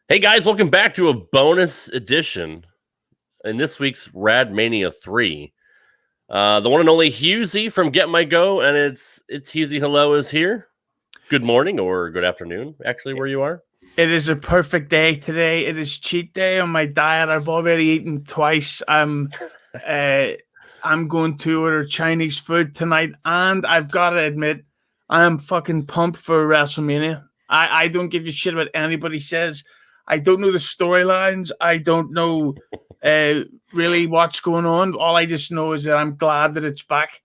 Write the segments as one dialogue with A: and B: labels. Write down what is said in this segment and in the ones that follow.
A: Hey guys, welcome back to a bonus edition in this week's RadMania III. The one and only Hughezy from Get My Go, and it's Hughezy. Hello is here. Good morning or good afternoon, actually, where you are.
B: It is a perfect day today. It is cheat day on my diet. I've already eaten twice. I'm going to order Chinese food tonight, and I've got to admit, I'm fucking pumped for WrestleMania. I don't give a shit what anybody says. I don't know the storylines. I don't know really what's going on. All I just know is that I'm glad that it's back.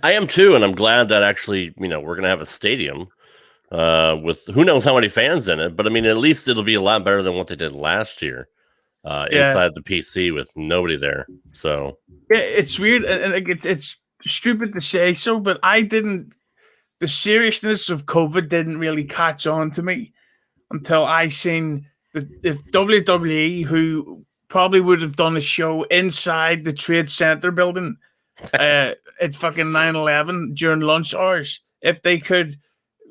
A: I am too, and I'm glad that actually, we're gonna have a stadium with who knows how many fans in it. But I mean, at least it'll be a lot better than what they did last year
B: Yeah,
A: inside the PC with nobody there. So
B: yeah, it's weird, and it's stupid to say so, but I didn't. The seriousness of COVID didn't really catch on to me until I seen the if WWE, who probably would have done a show inside the Trade Center building at fucking 9/11 during lunch hours, if they could,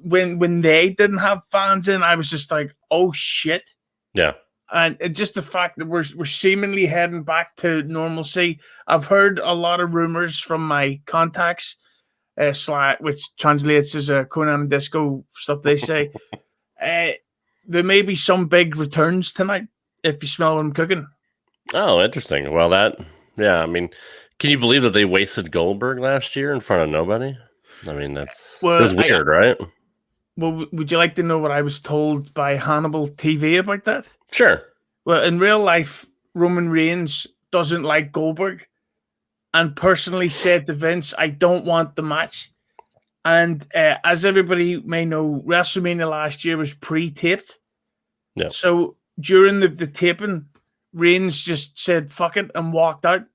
B: when they didn't have fans in, I was just like, oh shit.
A: yeah.
B: And just the fact that we're seemingly heading back to normalcy. I've heard a lot of rumors from my contacts, which translates as Conan and Disco stuff. They say there may be some big returns tonight if you smell what I'm cooking.
A: Oh, interesting. Well, yeah. I mean, can you believe that they wasted Goldberg last year in front of nobody? I mean, it
B: Well,
A: was weird, right?
B: would you like to know what I was told by Hannibal TV about that?
A: Sure.
B: Well, in real life, Roman Reigns doesn't like Goldberg and personally said to Vince, I don't want the match. And as everybody may know, WrestleMania last year was pre-taped.
A: Yeah.
B: So during the taping, Reigns just said fuck it and walked out.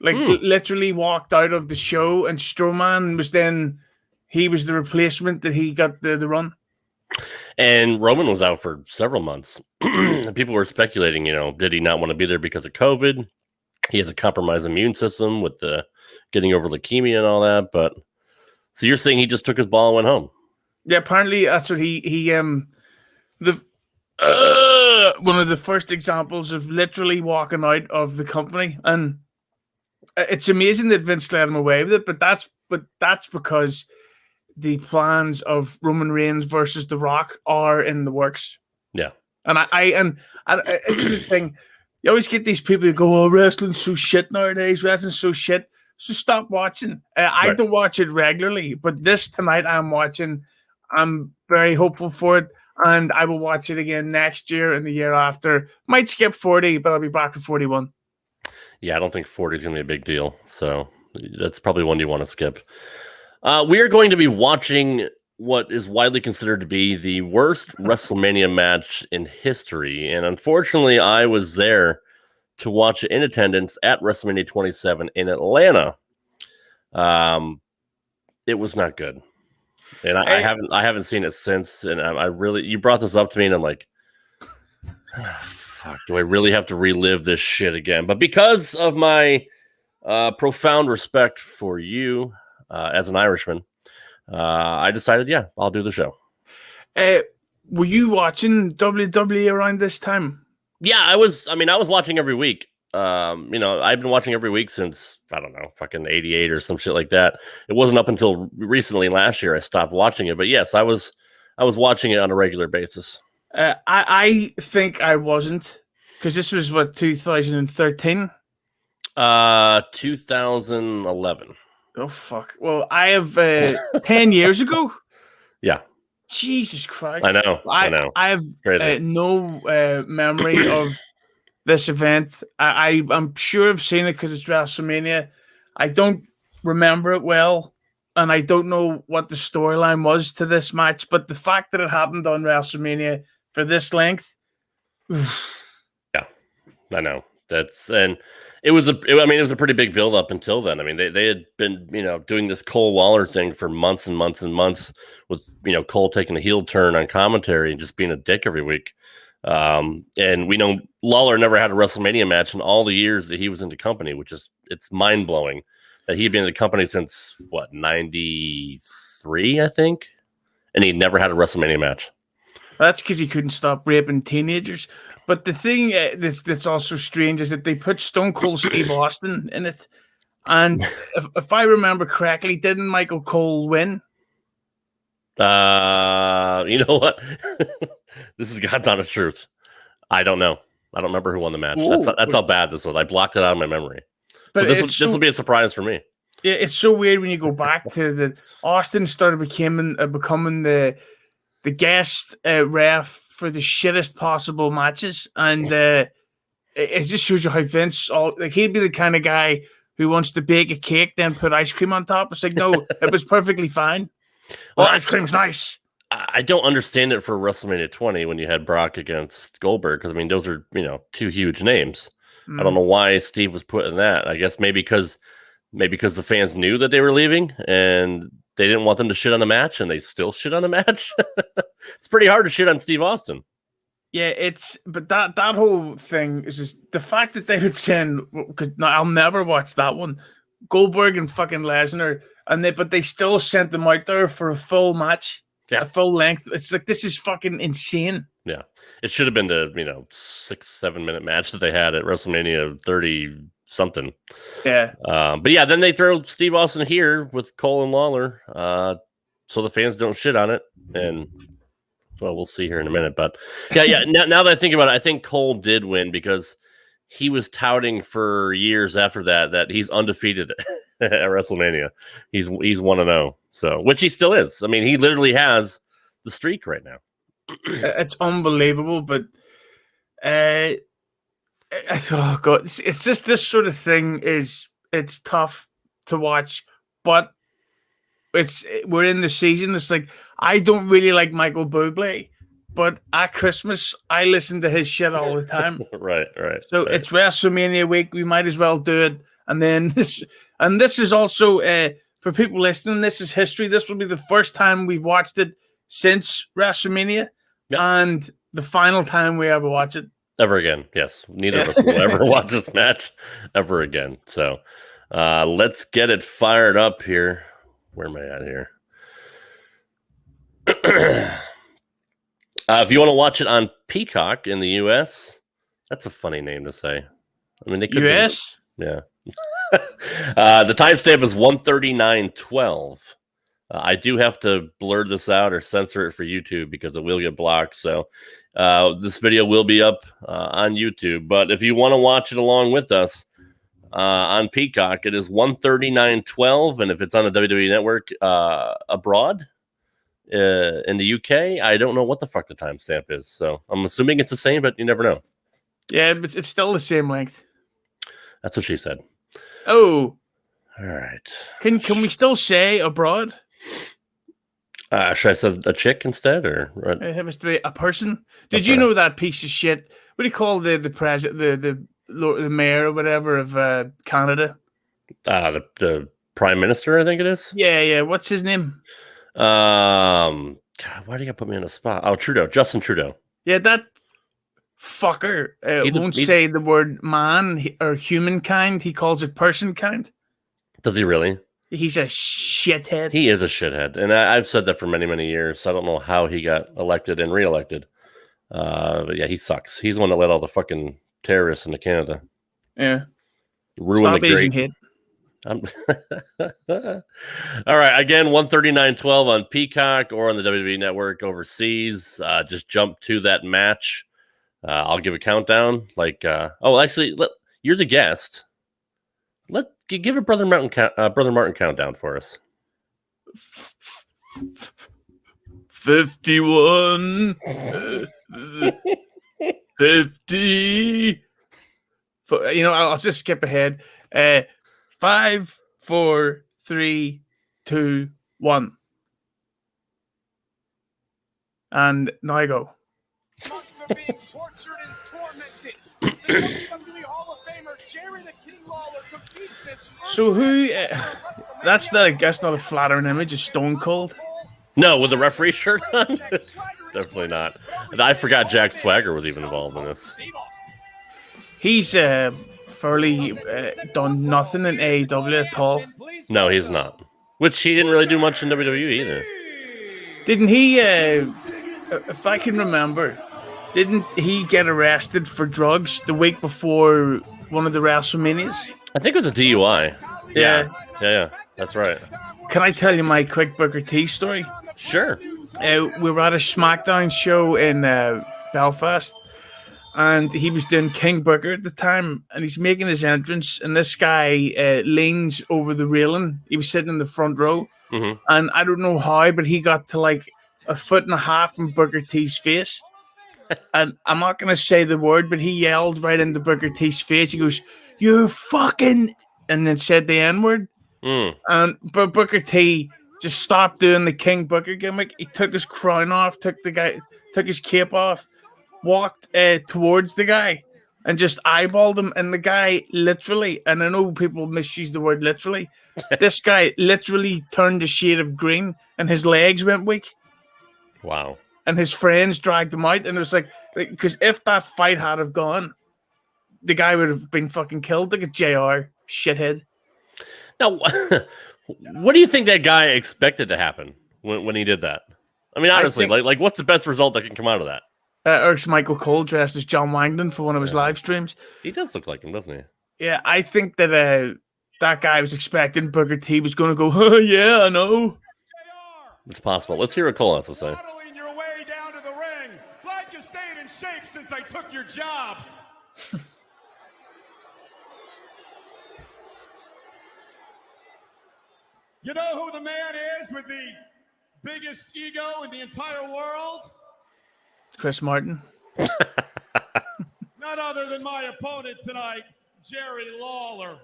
B: Like literally walked out of the show, and Strowman was then he was the replacement that he got the run.
A: And Roman was out for several months. People were speculating, did he not want to be there because of COVID? He has a compromised immune system with the getting over leukemia and all that. But so you're saying he just took his ball and went home?
B: Yeah, apparently that's what he the one of the first examples of literally walking out of the company. And it's amazing that Vince let him away with it, but that's because the plans of Roman Reigns versus The Rock are in the works.
A: Yeah.
B: And it's the thing. You always get these people who go, "Oh, wrestling's so shit nowadays. Wrestling's so shit." So stop watching. I don't watch it regularly, but this tonight I'm watching. I'm very hopeful for it, and I will watch it again next year and the year after. Might skip 40, but I'll be back to 41.
A: Yeah, I don't think 40 is going to be a big deal. So that's probably one you want to skip. We are going to be watching what is widely considered to be the worst WrestleMania match in history. And unfortunately, I was there to watch it in attendance at WrestleMania 27 in Atlanta. It was not good. And I haven't seen it since. And I really, you brought this up to me and I'm like, fuck, do I really have to relive this shit again? But because of my profound respect for you as an Irishman, I decided, yeah, I'll do the show.
B: Were you watching WWE around this time?
A: Yeah, I was watching every week. I've been watching every week since, I don't know, fucking 88 or some shit like that. It wasn't up until recently last year I stopped watching it. But yes, I was watching it on a regular basis.
B: I think I wasn't, because this was what, 2013?
A: 2011.
B: Oh fuck. Well, I have 10 years ago.
A: Yeah.
B: Jesus Christ.
A: I know.
B: I have no memory of this event. I'm sure I've seen it because it's WrestleMania. I don't remember it well, and I don't know what the storyline was to this match, but the fact that it happened on WrestleMania for this length.
A: Yeah, I know. It was a pretty big build up until then. I mean, they had been, doing this Cole Lawler thing for months and months and months with, Cole taking a heel turn on commentary and just being a dick every week. And we know Lawler never had a WrestleMania match in all the years that he was in the company, it's mind blowing that he'd been in the company since 93, I think. And he never had a WrestleMania match.
B: That's because he couldn't stop raping teenagers. But the thing that's also strange is that they put Stone Cold Steve Austin in it. And if I remember correctly, didn't Michael Cole win?
A: You know what? This is God's honest truth. I don't know. I don't remember who won the match.
B: Ooh,
A: That's how bad this was. I blocked it out of my memory.
B: But
A: So this will be a surprise for me.
B: Yeah, it's so weird when you go back to the Austin started becoming the guest ref for the shittest possible matches, and it just shows you how Vince he'd be the kind of guy who wants to bake a cake then put ice cream on top. It's like, no, it was perfectly fine. Well, ice cream's nice.
A: I don't understand it for WrestleMania 20 when you had Brock against Goldberg, because I mean those are two huge names. I don't know why Steve was put in that. I guess maybe because the fans knew that they were leaving and they didn't want them to shit on the match, and they still shit on the match. It's pretty hard to shit on Steve Austin.
B: Yeah, but that whole thing is just the fact that they would send, because I'll never watch that one, Goldberg and fucking Lesnar, but they still sent them out there for a full match, a full length. It's like, this is fucking insane.
A: Yeah, it should have been the 6-7 minute match that they had at WrestleMania 30 something.
B: Yeah.
A: But yeah, then they throw Steve Austin here with Cole and Lawler, so the fans don't shit on it. And well, we'll see here in a minute. But yeah. Now that I think about it, I think Cole did win because he was touting for years after that he's undefeated at WrestleMania. He's 1-0, so which he still is. I mean, he literally has the streak right now.
B: It's unbelievable, but oh god, it's just this sort of thing it's tough to watch, but we're in the season. It's like, I don't really like Michael Bublé, but at Christmas I listen to his shit all the time.
A: right.
B: So
A: right.
B: It's WrestleMania week. We might as well do it. And then this is also for people listening. This is history. This will be the first time we've watched it since WrestleMania. Yep. And the final time we ever watch it.
A: Ever again, yes. Neither of us will ever watch this match ever again. So let's get it fired up here. Where am I at here? If you want to watch it on Peacock in the U.S., that's a funny name to say. I mean, they could
B: U.S.?
A: Yeah. The timestamp is 1:39:12. I do have to blur this out or censor it for YouTube because it will get blocked. So this video will be up on YouTube. But if you want to watch it along with us on Peacock, it is 1:39:12. And if it's on the WWE Network abroad in the UK, I don't know what the fuck the timestamp is. So I'm assuming it's the same, but you never know.
B: Yeah, but it's still the same length.
A: That's what she said.
B: Oh.
A: All right.
B: Can we still say abroad?
A: Should I say a chick instead, or
B: it has to be a person? Did you know that piece of shit? What do you call the president, the mayor or whatever of Canada?
A: The prime minister, I think it is.
B: Yeah. What's his name?
A: God, why do you put me on a spot? Oh, Trudeau, Justin Trudeau.
B: Yeah, that fucker won't say the word man or humankind. He calls it personkind.
A: Does he really?
B: He's a shithead.
A: He is a shithead. And I've said that for many, many years. So I don't know how he got elected and reelected. But yeah, he sucks. He's the one that let all the fucking terrorists into Canada.
B: Yeah.
A: Ruin the great hit. All right. Again, 1:39:12 on Peacock or on the WWE Network overseas. Just jump to that match. I'll give a countdown. You're the guest. Give a Brother Martin countdown for us.
B: 51, 50. I'll just skip ahead. 5, 4, 3, 2, 1. And now I go. Months are being tortured and tormented. WWE Hall of Famer Jerry the King Lawler competes this. So who? That's not. I guess not a flattering image of Stone Cold.
A: No, with the referee shirt on. It's definitely not. I forgot Jack Swagger was even involved in this.
B: He's fairly done nothing in AEW at all.
A: No, he's not. Which he didn't really do much in WWE either.
B: Didn't he? if I can remember, didn't he get arrested for drugs the week before one of the WrestleManias?
A: I think it was a DUI.
B: Yeah.
A: Yeah. That's right.
B: Can I tell you my quick Booker T story?
A: Sure.
B: We were at a SmackDown show in Belfast, and he was doing King Booker at the time, and he's making his entrance, and this guy leans over the railing. He was sitting in the front row, and I don't know how, but he got to like a foot and a half from Booker T's face. And I'm not going to say the word, but he yelled right into Booker T's face. He goes, "You fucking," and then said the N-word. But Booker T just stopped doing the King Booker gimmick. He took his crown off, took his cape off, walked towards the guy, and just eyeballed him. And the guy literally, and I know people misuse the word literally, this guy literally turned a shade of green, and his legs went weak.
A: Wow.
B: And his friends dragged him out, and it was like, because if that fight had have gone, the guy would have been fucking killed. Look at JR, shithead.
A: Now, what do you think that guy expected to happen when he did that? I mean, honestly, like what's the best result that can come out of that?
B: Or Michael Cole dressed as John Wangden for one of his live streams.
A: He does look like him, doesn't he?
B: Yeah, I think that that guy was expecting Booker T was going to go, "Oh, yeah, I know."
A: It's possible. Let's hear what Cole has to say.
C: Your way down to the ring. Glad you stayed in shape since I took your job. You know who the man is with the biggest ego in the entire world?
B: Chris Martin.
C: None other than my opponent tonight, Jerry Lawler.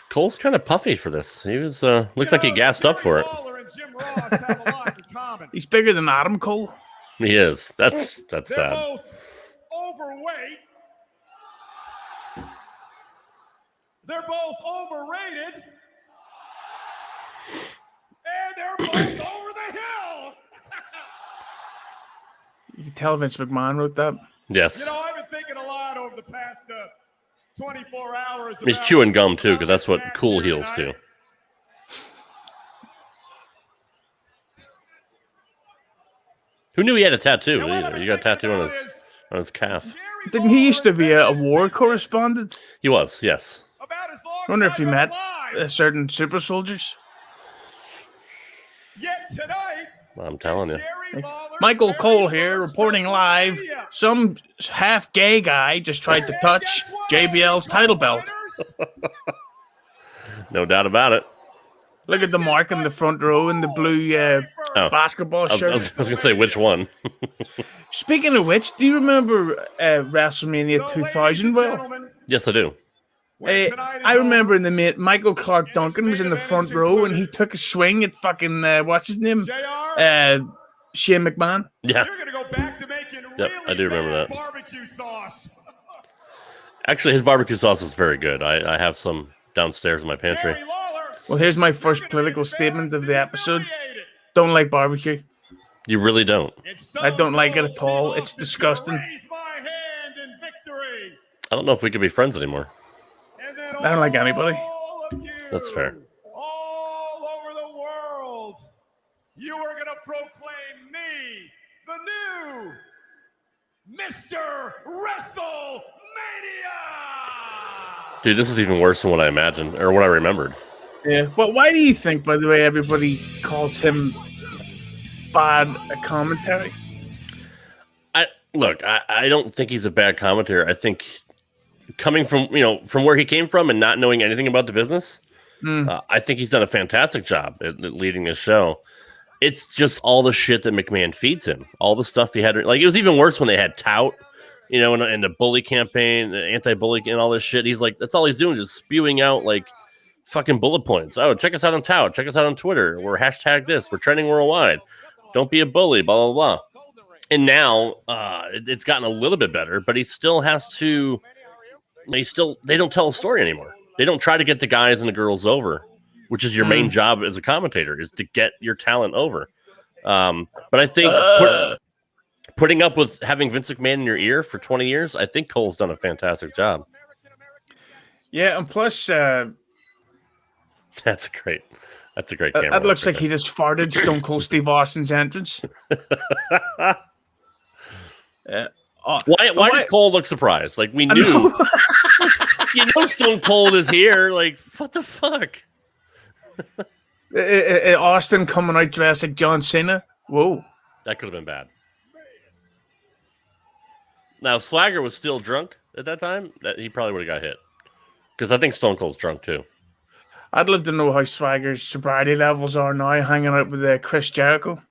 A: Cole's kind of puffy for this. He was looks like he gassed up for it.
C: Lawler and Jim Ross have a lot in common.
B: He's bigger than Adam Cole.
A: He is. That's
C: They're
A: sad.
C: both overweight. They're both overrated. And they're both over the hill.
B: You can tell Vince McMahon wrote that.
A: Yes.
C: You know, I've been thinking a lot over the past 24 hours.
A: He's chewing gum too, because that's what cool heels do. Who knew he had a tattoo either? You got a tattoo on his calf.
B: Didn't he used to be a war correspondent?
A: He was, yes.
B: I wonder if he met certain super soldiers.
C: Yet tonight,
A: I'm telling you.
B: Michael Cole here, reporting live. Some half-gay guy just tried to touch JBL's title belt.
A: No doubt about it.
B: Look at the mark in the front row in the blue basketball shirt.
A: I was going to say, which one?
B: Speaking of which, do you remember WrestleMania 2000, Will?
A: Yes, I do.
B: I remember in the minute Michael Clark Duncan was in the front row and he took a swing at fucking what's his name, Shane McMahon.
A: Yeah,
C: you're gonna go back to making
A: I do remember that.
C: Barbecue sauce.
A: Actually, his barbecue sauce is very good. I have some downstairs in my pantry.
B: Well, here's my first political statement of the episode. Don't like barbecue.
A: You really don't?
B: I don't like it at all. It's disgusting.
A: I don't know if we could be friends anymore.
B: I don't like anybody.
A: That's fair.
C: All over the world, you are going to proclaim me the new Mr. WrestleMania!
A: Dude, this is even worse than what I imagined, or what I remembered.
B: Yeah. Well, why do you think, by the way, everybody calls him bad at commentary?
A: I don't think he's a bad commentator. I think coming from where he came from and not knowing anything about the business, I think he's done a fantastic job at leading his show. It's just all the shit that McMahon feeds him. All the stuff he had. Like, it was even worse when they had Tout, and the bully campaign, the anti-bully and all this shit. He's like, that's all he's doing, just spewing out like fucking bullet points. Oh, check us out on Tout. Check us out on Twitter. We're hashtag this. We're trending worldwide. Don't be a bully, blah, blah, blah. And now it's gotten a little bit better, but he still has to. They don't tell a story anymore. They don't try to get the guys and the girls over, which is your main job as a commentator, is to get your talent over. But I think putting up with having Vince McMahon in your ear for 20 years, I think Cole's done a fantastic job.
B: Yeah, and plus,
A: that's great. That's a great camera.
B: That looks like he just farted Stone Cold Steve Austin's entrance.
A: Why does Cole look surprised? Like, we knew. Stone Cold is here. Like, what the fuck?
B: Austin coming out dressed like John Cena. Whoa.
A: That could have been bad. Now, if Swagger was still drunk at that time, he probably would have got hit. Because I think Stone Cold's drunk too.
B: I'd love to know how Swagger's sobriety levels are now, hanging out with Chris Jericho.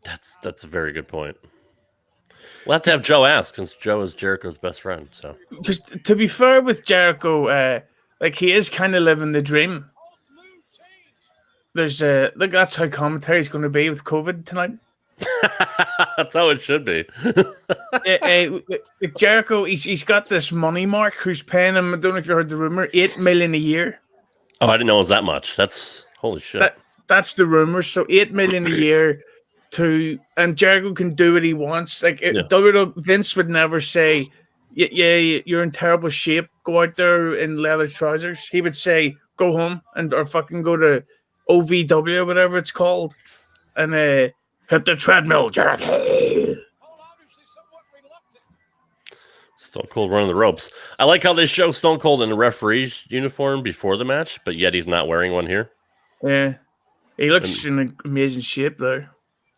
A: That's a very good point. We'll have to have Joe ask, since Joe is Jericho's best friend. So,
B: because to be fair with Jericho, like, he is kind of living the dream. There's look, that's how commentary is going to be with COVID tonight.
A: That's how it should be.
B: Jericho, he's got this money mark who's paying him. I don't know if you heard the rumor, $8 million a year.
A: Oh, I didn't know it was that much. That's holy shit.
B: That's the rumor. So $8 million a year and Jericho can do what he wants. Like, Vince would never say, "Yeah, you're in terrible shape. Go out there in leather trousers." He would say, "Go home or fucking go to OVW or whatever it's called, and hit the treadmill, Jericho."
A: Stone Cold running the ropes. I like how they show Stone Cold in a referee's uniform before the match, but yet he's not wearing one here.
B: Yeah, he looks in amazing shape there.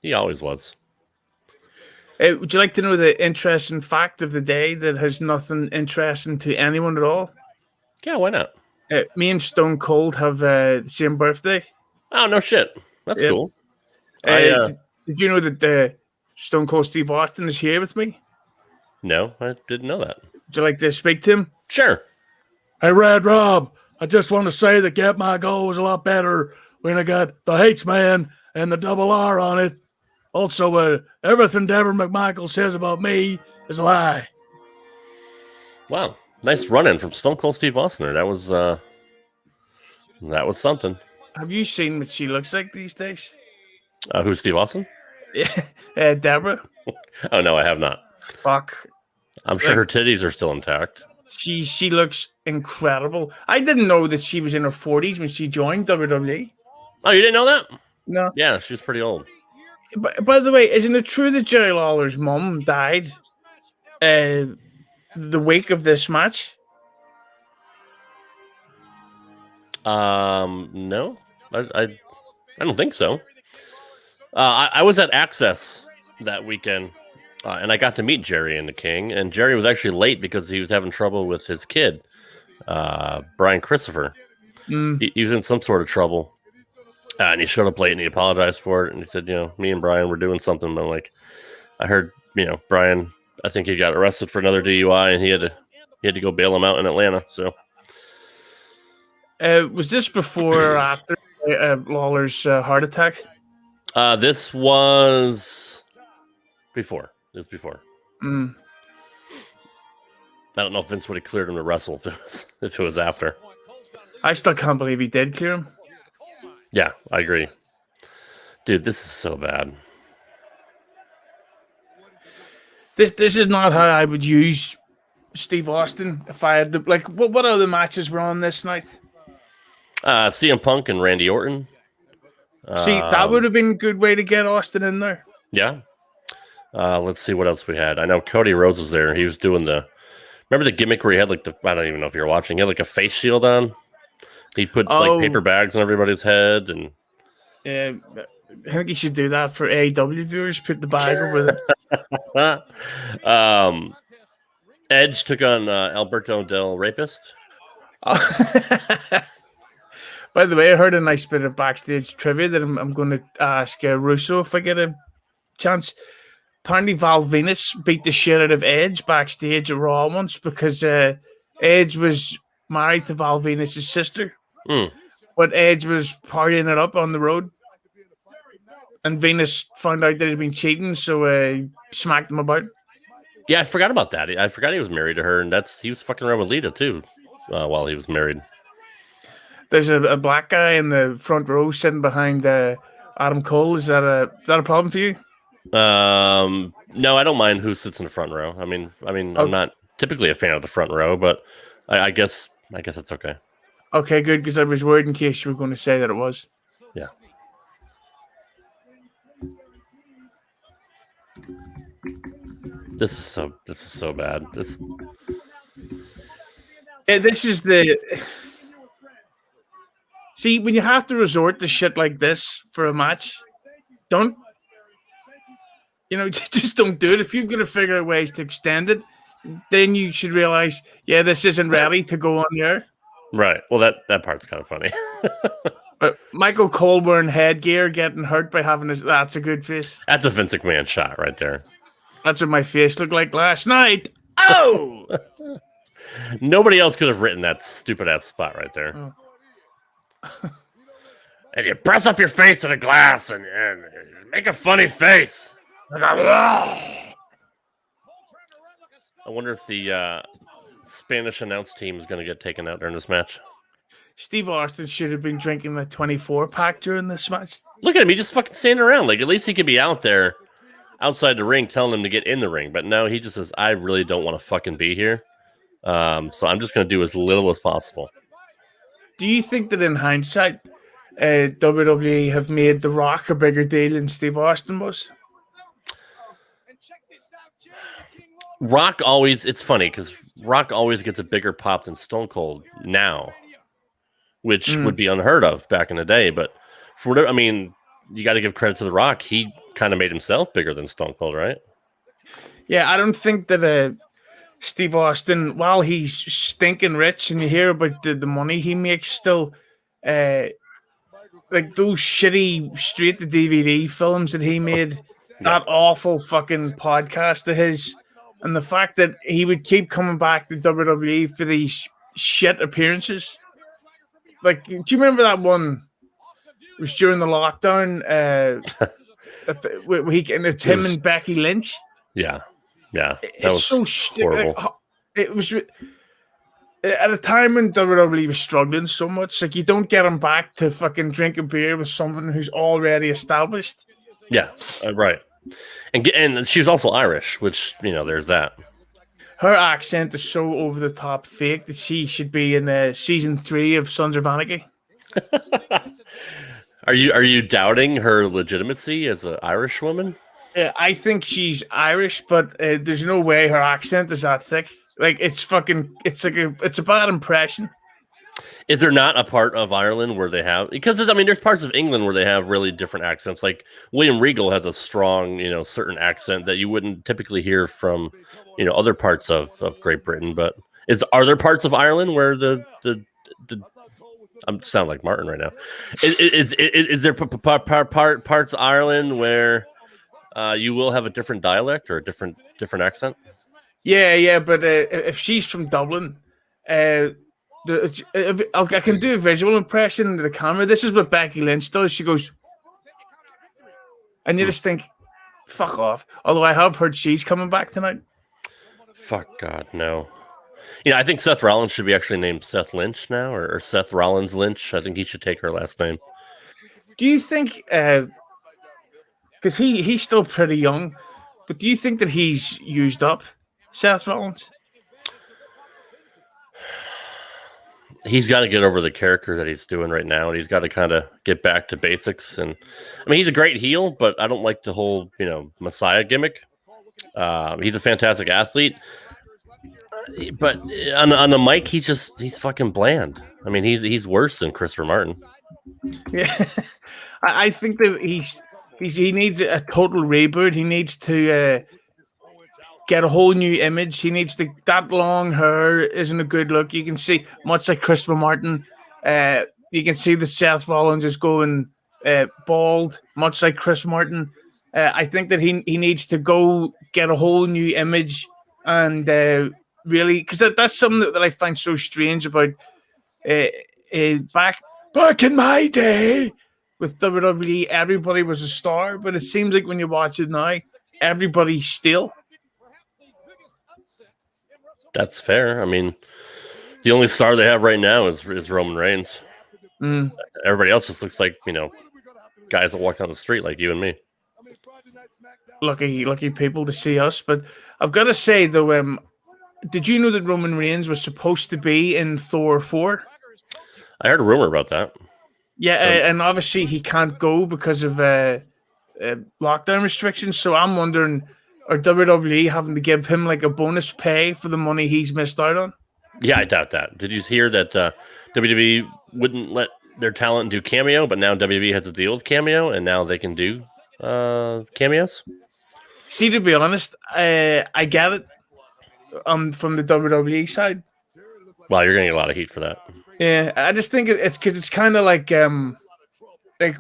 A: He always was.
B: Would you like to know the interesting fact of the day that has nothing interesting to anyone at all?
A: Yeah, why not?
B: Me and Stone Cold have the same birthday.
A: Oh, no shit. That's cool.
B: Did you know that Stone Cold Steve Austin is here with me?
A: No, I didn't know that.
B: Would you like to speak to him?
A: Sure.
D: Hey, Rad Rob, I just want to say that Get My Goal was a lot better when I got the H-Man and the double R on it. Also, everything Deborah McMichael says about me is a lie.
A: Wow. Nice run-in from Stone Cold Steve Austin. That was something.
B: Have you seen what she looks like these days?
A: Who's Steve Austin?
B: Yeah, Deborah.
A: Oh, no, I have not.
B: Fuck.
A: I'm sure her titties are still intact.
B: She looks incredible. I didn't know that she was in her 40s when she joined WWE.
A: Oh, you didn't know that?
B: No.
A: Yeah, she was pretty old.
B: By the way, isn't it true that Jerry Lawler's mum died the week of this match?
A: No, I don't think so. I was at Access that weekend, and I got to meet Jerry and the King. And Jerry was actually late because he was having trouble with his kid, Brian Christopher. He was in some sort of trouble. And he showed up late and he apologized for it. And he said, me and Brian were doing something. And I'm like, I heard, Brian, I think he got arrested for another DUI and he had to go bail him out in Atlanta. So,
B: was this before or after Lawler's heart attack?
A: This was before. It was before. I don't know if Vince would have cleared him to wrestle if it was after.
B: I still can't believe he did clear him.
A: Yeah, I agree. Dude, this is so bad.
B: This is not how I would use Steve Austin if I had to. Like, what other matches were on this night?
A: CM Punk and Randy Orton.
B: See, that would have been a good way to get Austin in there.
A: Yeah. Let's see what else we had. I know Cody Rhodes was there. He was doing remember the gimmick where he had I don't even know if you were watching. He had like a face shield on. He put like paper bags on everybody's head, and
B: I think you should do that for AEW viewers. Put the bag over
A: it. Edge took on Alberto Del Rapist.
B: By the way, I heard a nice bit of backstage trivia that I'm going to ask Russo if I get a chance. Apparently, Val Venus beat the shit out of Edge backstage at Raw once because Edge was married to Val Venus' sister. But Edge was partying it up on the road. And Venus found out that he'd been cheating, so he smacked him about.
A: Yeah, I forgot about that. I forgot he was married to her, and he was fucking around with Lita, too, while he was married.
B: There's a black guy in the front row sitting behind Adam Cole. Is that a problem for you?
A: No, I don't mind who sits in the front row. I mean, I'm not typically a fan of the front row, but I guess it's okay.
B: Okay, good, because I was worried in case you were going to say that it was.
A: Yeah. This is so bad.
B: This is the. See, when you have to resort to shit like this for a match, don't. Just don't do it. If you've got to figure out ways to extend it, then you should realize, this isn't ready to go on there.
A: Right. Well, that part's kind of funny.
B: Michael Cole wearing headgear, getting hurt by having that's a good face.
A: That's a Vince McMahon shot right there.
B: That's what my face looked like last night. Oh!
A: Nobody else could have written that stupid ass spot right there.
B: Oh.
A: And you press up your face in a glass and make a funny face. I wonder if the Spanish announce team is going to get taken out during this match.
B: Steve Austin should have been drinking the 24-pack during this match.
A: Look at him. He just fucking standing around. Like, at least he could be out there outside the ring telling him to get in the ring. But no, he just says, I really don't want to fucking be here. So I'm just going to do as little as possible.
B: Do you think that in hindsight, WWE have made The Rock a bigger deal than Steve Austin was?
A: Rock always, it's funny because Rock always gets a bigger pop than Stone Cold now, which would be unheard of back in the day. But for whatever, I mean, you got to give credit to The Rock. He kind of made himself bigger than Stone Cold, right?
B: Yeah, I don't think that Steve Austin, while he's stinking rich and you hear about the money he makes still, like those shitty straight to DVD films that he made, that awful fucking podcast of his, and the fact that he would keep coming back to WWE for these shit appearances. Like, do you remember that one? It was during the lockdown. It's him and Becky Lynch.
A: Yeah. That
B: it's
A: was
B: so
A: horrible.
B: It was at a time when WWE was struggling so much. Like, you don't get him back to fucking drink a beer with someone who's already established.
A: Yeah, right. And she was also Irish, which, there's that.
B: Her accent is so over the top fake that she should be in season 3 of Sons of Anarchy.
A: Are you doubting her legitimacy as an Irish woman?
B: I think she's Irish, but there's no way her accent is that thick. Like, it's a bad impression.
A: Is there not a part of Ireland where they have, because there's parts of England where they have really different accents. Like William Regal has a strong, certain accent that you wouldn't typically hear from, other parts of Great Britain. But are there parts of Ireland where the I'm sound like Martin right now? Is there parts of Ireland where you will have a different dialect or a different accent?
B: Yeah, but if she's from Dublin, I can do a visual impression of the camera. This is what Becky Lynch does. She goes, and you just think, fuck off. Although I have heard she's coming back tonight.
A: Fuck God, no. I think Seth Rollins should be actually named Seth Lynch now, or Seth Rollins Lynch. I think he should take her last name.
B: Do you think, because he's still pretty young, but do you think that he's used up, Seth Rollins?
A: He's got to get over the character that he's doing right now, and he's got to kind of get back to basics. And he's a great heel, but I don't like the whole, Messiah gimmick. He's a fantastic athlete, but on the mic, he's fucking bland. He's worse than Christopher Martin.
B: Yeah, I think that he needs a total reboot. He needs to get a whole new image. He needs that long hair isn't a good look. You can see, much like Christopher Martin, you can see that Seth Rollins is going bald, much like Chris Martin. I think that he needs to go get a whole new image and really, because that's something that I find so strange about back in my day with WWE, everybody was a star, but it seems like when you watch it now, everybody's still.
A: That's fair. The only star they have right now is Roman Reigns. Everybody else just looks like, guys that walk down the street like you and me.
B: Lucky people to see us. But I've got to say, though, did you know that Roman Reigns was supposed to be in Thor 4?
A: I heard a rumor about that.
B: Yeah, and obviously he can't go because of lockdown restrictions. So I'm wondering, are WWE having to give him like a bonus pay for the money he's missed out on?
A: Yeah, I doubt that. Did you hear that WWE wouldn't let their talent do cameo, but now WWE has a deal with cameo, and now they can do cameos?
B: See, to be honest, I get it from the WWE side.
A: Wow, you're going to get a lot of heat for that.
B: Yeah, I just think it's because it's kind of like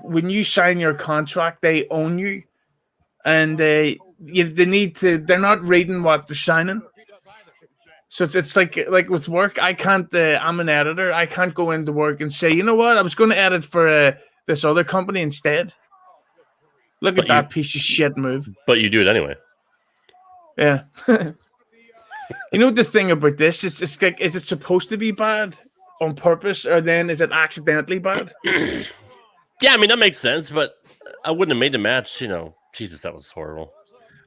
B: when you sign your contract, they own you, and they need to. They're not reading what they're signing. So it's like with work, I can't. I'm an editor. I can't go into work and say, you know what, I was going to edit for this other company instead. Look at that piece of shit move.
A: But you do it anyway.
B: Yeah. You know the thing about this? It's like, is it supposed to be bad on purpose, or then is it accidentally bad?
A: Yeah, I mean that makes sense, but I wouldn't have made the match. You know, Jesus, that was horrible.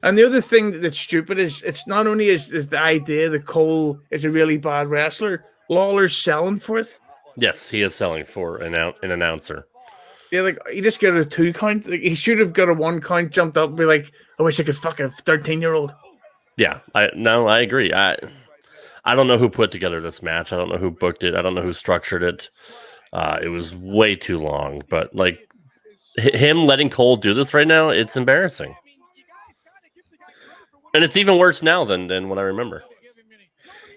B: And the other thing that's stupid is it's not only is the idea that Cole is a really bad wrestler, Lawler's selling for it.
A: Yes, he is selling for an announcer.
B: Yeah, like he just got a 2 count. Like, he should have got a 1 count, jumped up, and be like, I wish I could fuck a 13-year-old.
A: Yeah, I agree. I don't know who put together this match. I don't know who booked it. I don't know who structured it. It was way too long. But like him letting Cole do this right now, it's embarrassing. And it's even worse now than what I remember.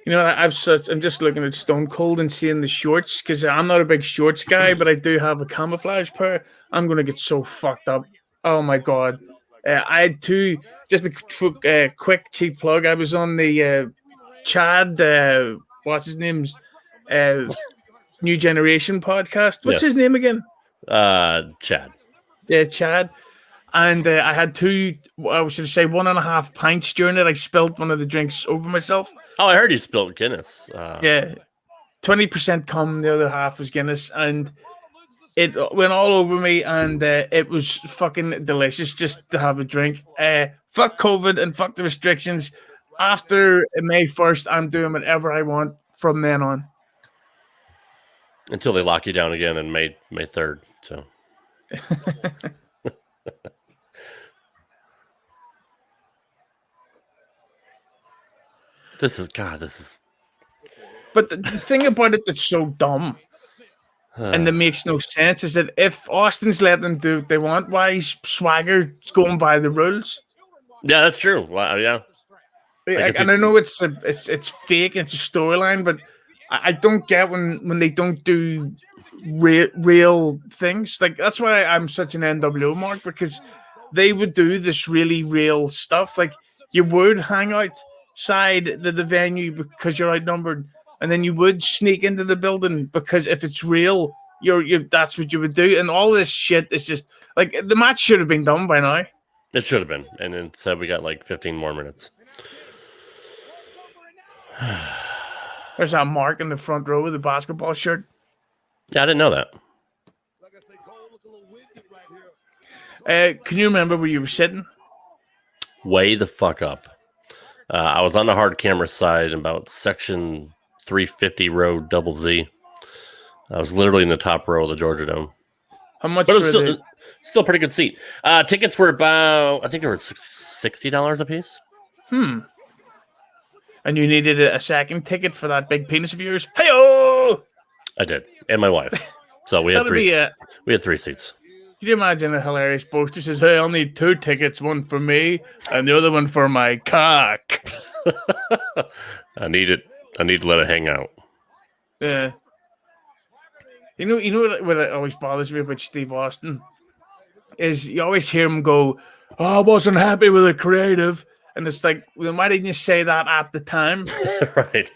B: You know, I'm just looking at Stone Cold and seeing the shorts, because I'm not a big shorts guy, but I do have a camouflage pair. I'm gonna get so fucked up. Oh my god! I had two. Just a quick cheap plug. I was on the Chad. What's his name's New Generation podcast. What's his name again?
A: Chad.
B: Yeah, Chad. And I had two, I should say 1.5 pints during it. I spilled one of the drinks over myself.
A: Oh, I heard you spilled Guinness.
B: Yeah. 20% cum, the other half was Guinness. And it went all over me. And it was fucking delicious just to have a drink. Fuck COVID and fuck the restrictions. After May 1st, I'm doing whatever I want from then on.
A: Until they lock you down again on May 3rd. So. This is.
B: But the thing about it that's so dumb and that makes no sense is that if Austin's letting them do what they want, why is Swagger going by the rules?
A: Yeah, that's true. Wow, yeah.
B: And I know it's fake, it's a storyline, but I don't get when they don't do real things. Like that's why I'm such an NWO mark, because they would do this really real stuff. Like you would hang out side the venue because you're outnumbered, and then you would sneak into the building because if it's real, you're that's what you would do. And all this shit is just like the match should have been done by now.
A: It should have been, and instead we got like 15 more minutes.
B: There's that Mark in the front row with the basketball shirt.
A: Yeah, I didn't know
B: that. Can you remember where you were sitting?
A: Way the fuck up. I was on the hard camera side, about section 350 row double Z. I was literally in the top row of the Georgia Dome.
B: How much?
A: But it was still a pretty good seat. Tickets were about, I think they were $60 a piece.
B: And you needed a second ticket for that big penis of yours? Hey-oh!
A: I did, and my wife. So we had three. We had 3 seats.
B: Can you imagine a hilarious poster says, "Hey, I'll need 2 tickets, one for me and the other one for my cock."
A: I need to let it hang out.
B: Yeah. You know what always bothers me about Steve Austin is you always hear him go, "Oh, I wasn't happy with the creative," and it's like, well, why didn't you say that at the time?
A: Right.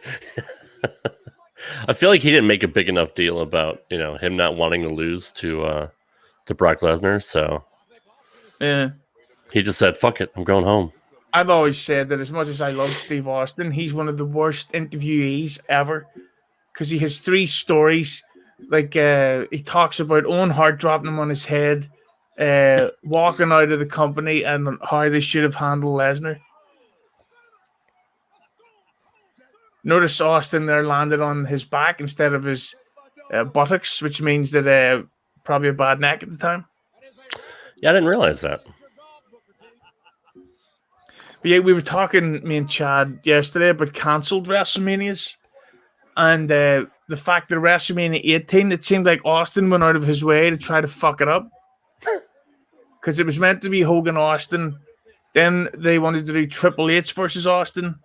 A: I feel like he didn't make a big enough deal about him not wanting to lose to Brock Lesnar, so
B: yeah,
A: he just said, "Fuck it, I'm going home."
B: I've always said that as much as I love Steve Austin, he's one of the worst interviewees ever because he has 3 stories. Like he talks about Owen Hart dropping him on his head, walking out of the company, and how they should have handled Lesnar. Notice Austin there landed on his back instead of his buttocks, which means that probably a bad neck at the time.
A: Yeah, I didn't realize that.
B: But yeah, we were talking, me and Chad, yesterday about cancelled WrestleManias. And the fact that WrestleMania 18, it seemed like Austin went out of his way to try to fuck it up. Because it was meant to be Hogan Austin. Then they wanted to do Triple H versus Austin.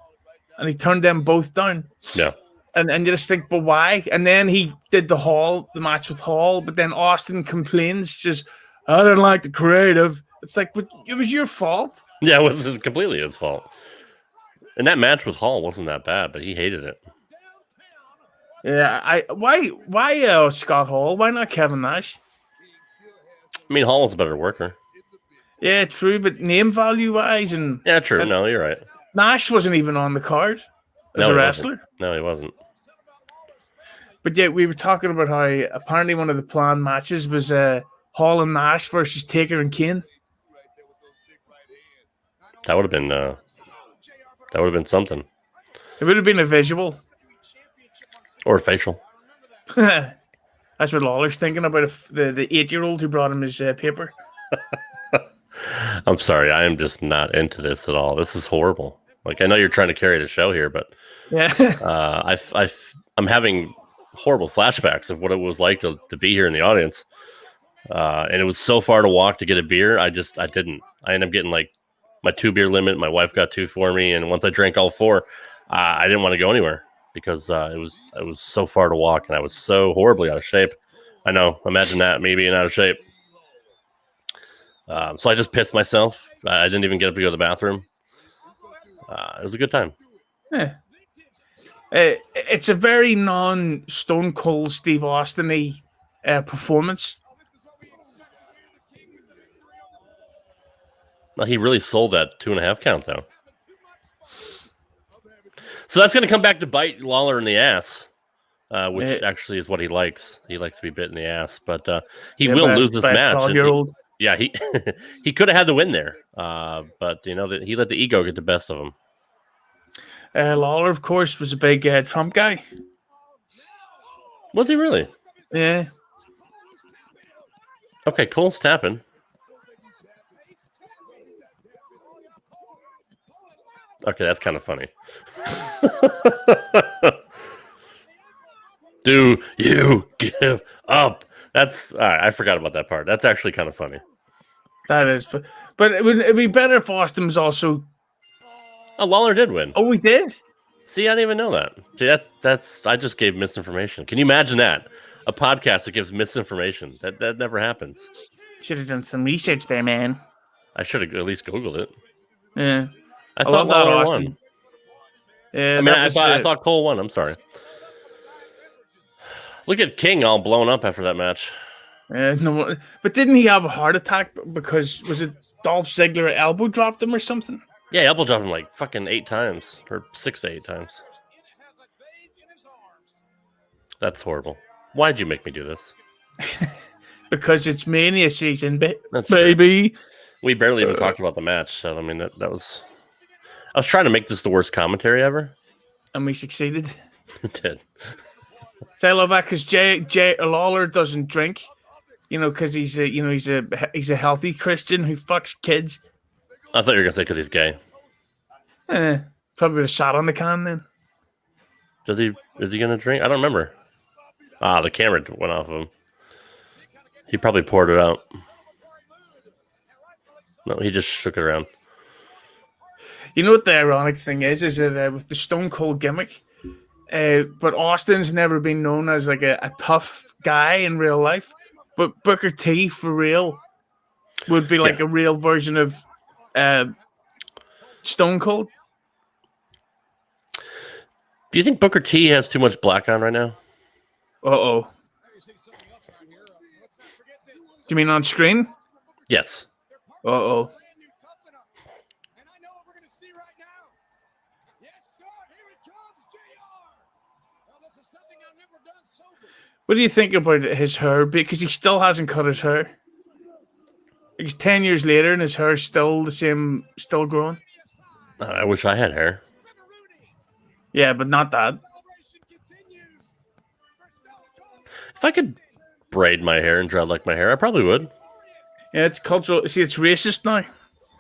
B: And he turned them both down.
A: Yeah.
B: And you just think, but why? And then he did the match with Hall. But then Austin complains, just, I didn't like the creative. It's like, but it was your fault.
A: Yeah, it was completely his fault. And that match with Hall wasn't that bad, but he hated it.
B: Yeah, why Scott Hall? Why not Kevin Nash?
A: I mean, Hall was a better worker.
B: Yeah, true, but name value wise and
A: yeah, true. No, you're right.
B: Nash wasn't even on the card as a wrestler.
A: No, he wasn't.
B: But yeah, we were talking about how apparently one of the planned matches was Hall and Nash versus Taker and Kane.
A: That would have been something.
B: It would have been a visual.
A: Or facial.
B: That's what Lawler's thinking about the 8-year-old who brought him his paper.
A: I'm sorry, I am just not into this at all. This is horrible. Like, I know you're trying to carry the show here, but
B: yeah,
A: I'm having horrible flashbacks of what it was like to be here in the audience. And it was so far to walk to get a beer. I didn't. I ended up getting like my 2-beer limit. My wife got 2 for me, and once I drank all 4, I didn't want to go anywhere because it was so far to walk, and I was so horribly out of shape. I know. Imagine that, me being out of shape. So I just pissed myself. I didn't even get up to go to the bathroom. It was a good time.
B: Yeah. It's a very non-Stone Cold Steve Austin-y performance.
A: Well, he really sold that 2.5 count, though. So that's going to come back to bite Lawler in the ass, which actually is what he likes. He likes to be bit in the ass, but he will lose this match.
B: 12-year-old.
A: Yeah, he could have had the win there, but he let the ego get the best of him.
B: Lawler, of course, was a big Trump guy.
A: Was he really?
B: Yeah.
A: Okay, Cole's tapping. Okay, that's kind of funny. Do you give up? That's all right, I forgot about that part. That's actually kind of funny.
B: That is, but it'd be better if Austin was also.
A: Oh, Lawler did win.
B: Oh, we did.
A: See, I didn't even know that. See, that's. I just gave misinformation. Can you imagine that? A podcast that gives misinformation. That never happens.
B: Should have done some research there, man.
A: I should have at least Googled it.
B: Yeah,
A: I thought Lawler won.
B: Yeah,
A: I mean, I thought Cole won. I'm sorry. Look at King all blown up after that match.
B: No, but didn't he have a heart attack because was it Dolph Ziggler elbow dropped him or something?
A: Yeah, elbow dropped him like fucking 8 times or 6 to 8 times. That's horrible. Why'd you make me do this?
B: Because it's Mania season,
A: That's
B: baby.
A: True. We barely even talked about the match, so I mean that was. I was trying to make this the worst commentary ever,
B: and we succeeded.
A: It did.
B: So I love that because Jay Lawler doesn't drink, because he's a healthy Christian who fucks kids.
A: I thought you were gonna say because he's gay.
B: Probably would have sat on the can then.
A: Is he gonna drink? I don't remember. The camera went off of him. He probably poured it out. No, he just shook it around.
B: You know what the ironic thing is that with the Stone Cold gimmick, but Austin's never been known as like a tough guy in real life. But Booker T for real would be like a real version of Stone Cold.
A: Do you think Booker T has too much black on right now?
B: Uh-oh. Do you mean on screen?
A: Yes.
B: Uh-oh. What do you think about his hair? Because he still hasn't cut his hair. It's 10 years later and his hair's still the same, still growing.
A: I wish I had hair.
B: Yeah, but not that.
A: If I could braid my hair and dreadlock my hair, I probably would.
B: Yeah, it's cultural. See, it's racist now.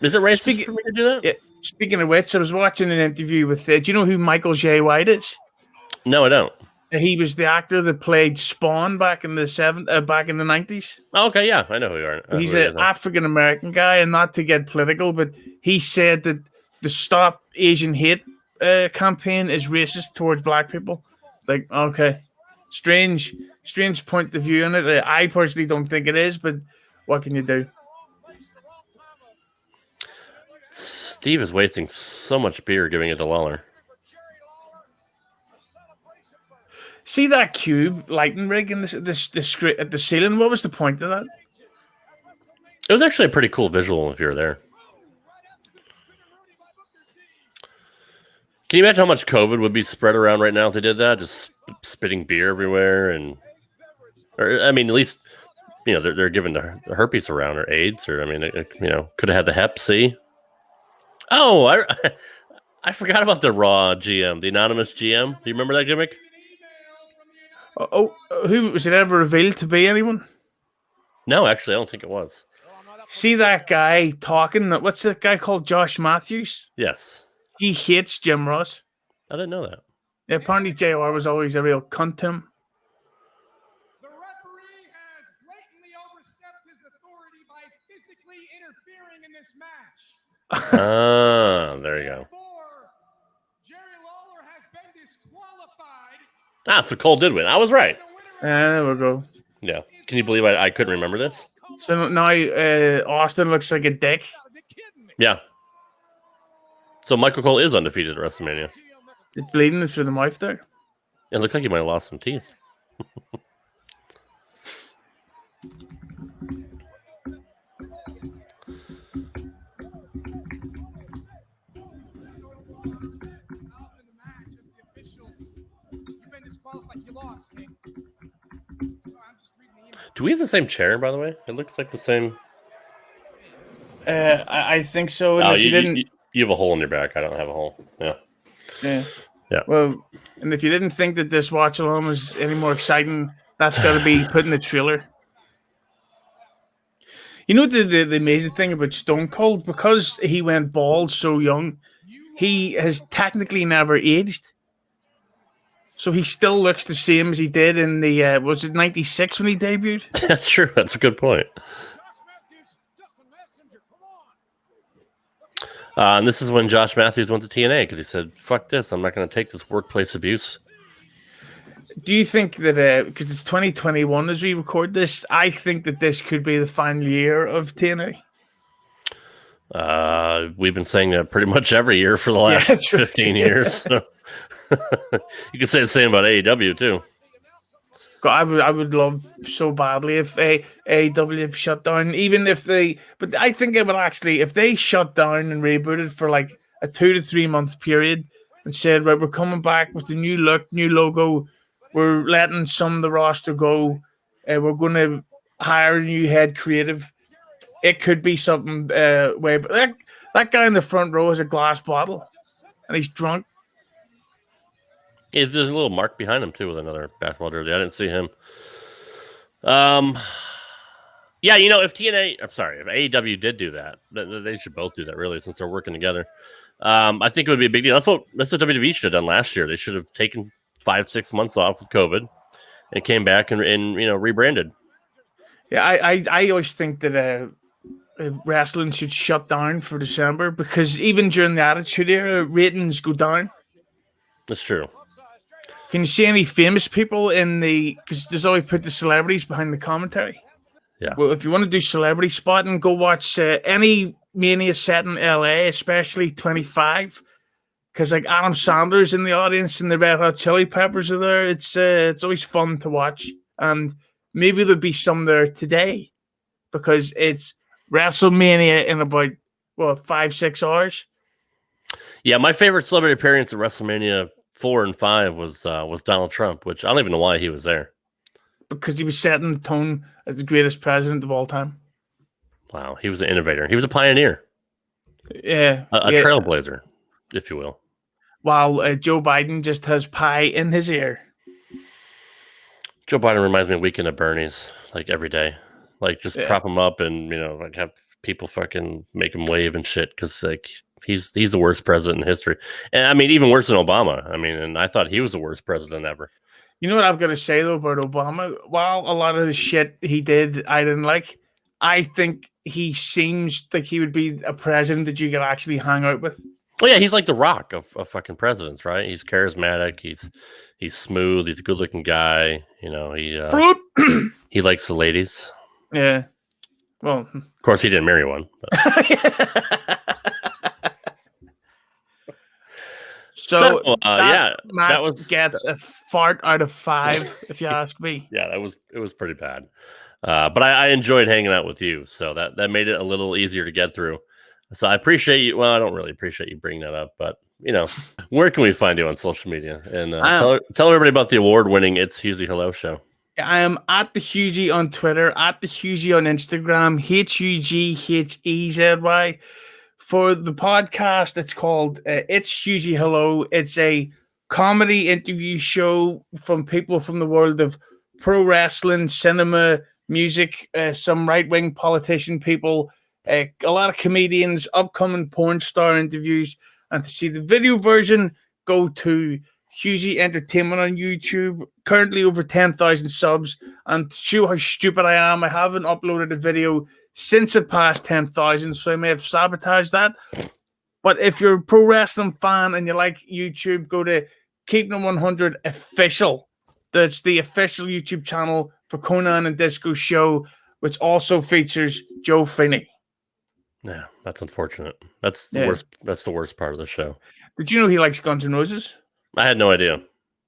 A: Is it racist for me to do that?
B: Yeah. Speaking of which, I was watching an interview with. Do you know who Michael J. White is?
A: No, I don't.
B: He was the actor that played Spawn back in the '90s.
A: Oh, okay, yeah, I know who you are.
B: He's an African American guy, and not to get political, but he said that the Stop Asian Hate campaign is racist towards black people. It's like, okay, strange point of view on it. I personally don't think it is, but what can you do?
A: Steve is wasting so much beer giving it to Lawler.
B: See that cube lighting rig in the at the ceiling? What was the point of that?
A: It was actually a pretty cool visual if you were there. Can you imagine how much COVID would be spread around right now if they did that? Just spitting beer everywhere, or I mean, at least they're giving the herpes around or AIDS, or I mean, could have had the Hep C. Oh, I forgot about the Raw GM, the anonymous GM. Do you remember that gimmick?
B: Oh, who was it ever revealed to be? Anyone?
A: No, actually, I don't think it was.
B: See that guy talking? What's that guy called? Josh Matthews?
A: Yes.
B: He hates Jim Ross.
A: I didn't know that.
B: Yeah, apparently JR was always a real cunt to him.
C: The referee has blatantly overstepped his authority by physically interfering in this match.
A: Ah, there you go.
C: Jerry Lawler has been disqualified.
A: Ah, so Cole did win. I was right.
B: There we go.
A: Yeah. Can you believe I couldn't remember this?
B: So now Austin looks like a dick.
A: Yeah. So Michael Cole is undefeated at WrestleMania.
B: It's bleeding through the mouth there.
A: It looked like he might have lost some teeth. Do we have the same chair, by the way? It looks like the same.
B: I think so. And if
A: you have a hole in your back. I don't have a hole. Yeah.
B: Yeah. Well, and if you didn't think that this watch alone was any more exciting, that's got to be put in the trailer. You know the amazing thing about Stone Cold, because he went bald so young, he has technically never aged. So he still looks the same as he did in the was it '96 when he debuted?
A: That's true. That's a good point. And this is when Josh Matthews went to TNA because he said, "Fuck this! I'm not going to take this workplace abuse."
B: Do you think that because it's 2021 as we record this, I think that this could be the final year of TNA?
A: We've been saying that pretty much every year for the last 15 years. So. You could say the same about AEW too.
B: I would love so badly if AEW shut down, even if they. But I think it would actually, if they shut down and rebooted for like a 2 to 3 month period and said, right, we're coming back with a new look, new logo, we're letting some of the roster go, we're going to hire a new head creative. It could be something way. But that guy in the front row has a glass bottle, and he's drunk.
A: Yeah, there's a little mark behind him too with another basketball jersey. I didn't see him. Yeah, if AEW did do that, they should both do that really, since they're working together. I think it would be a big deal. That's what WWE should have done last year. They should have taken 5-6 months off with COVID and came back and rebranded.
B: Yeah, I always think that wrestling should shut down for December, because even during the Attitude Era, ratings go down.
A: That's true.
B: Can you see any famous people because there's always put the celebrities behind the commentary?
A: Yeah.
B: Well, if you want to do celebrity spotting, go watch any Mania set in LA, especially 25, because like Adam Sandler's in the audience and the Red Hot Chili Peppers are there. It's always fun to watch, and maybe there'll be some there today because it's WrestleMania in about 5-6 hours.
A: Yeah, my favorite celebrity appearance at WrestleMania 4 and 5 was Donald Trump, which I don't even know why he was there.
B: Because he was setting the tone as the greatest president of all time.
A: Wow, he was an innovator. He was a pioneer.
B: Yeah.
A: A trailblazer, if you will.
B: While Joe Biden just has pie in his ear.
A: Joe Biden reminds me of Weekend at Bernie's, like every day. Like just prop him up and like have people fucking make him wave and shit because like he's the worst president in history. And I mean, even worse than Obama. I mean, and I thought he was the worst president ever.
B: You know what I've got to say though about Obama? While a lot of the shit he did I didn't like, I think he seems like he would be a president that you could actually hang out with.
A: Well, yeah, he's like the Rock of fucking presidents, right? He's charismatic. He's smooth. He's a good looking guy. He likes the ladies.
B: Yeah. Well,
A: of course, he didn't marry one.
B: So
A: that
B: match gets a fart out of 5, if you ask me.
A: Yeah, it was pretty bad. But I enjoyed hanging out with you, so that made it a little easier to get through. So I appreciate you. Well, I don't really appreciate you bringing that up, but where can we find you on social media? And tell everybody about the award-winning It's Hughezy Hello show.
B: I am at the Hughezy on Twitter, at the Hughezy on Instagram, HUGHEZY. For the podcast, it's called It's Hughezy Hello. It's a comedy interview show from people from the world of pro wrestling, cinema, music, some right-wing politician people, a lot of comedians, upcoming porn star interviews. And to see the video version, go to Hughezy Entertainment on YouTube. Currently over 10,000 subs. And to show how stupid I am, I haven't uploaded a video since it passed 10,000, so I may have sabotaged that. But if you're a pro wrestling fan and you like YouTube, go to Keeping It 100 Official. That's the official YouTube channel for Conan and Disco Show, which also features Joe Finney.
A: Yeah, that's unfortunate. That's the worst. That's the worst part of the show.
B: Did you know he likes Guns N' Roses?
A: I had no idea.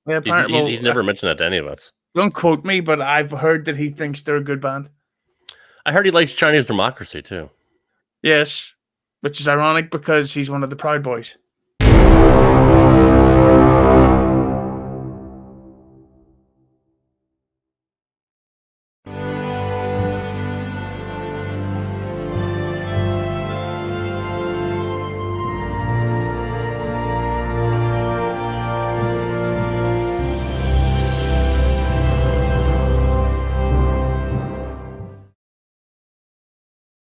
B: Yeah,
A: he's never mentioned that to any of us.
B: Don't quote me, but I've heard that he thinks they're a good band.
A: I heard he likes Chinese Democracy too.
B: Yes, which is ironic because he's one of the Proud Boys.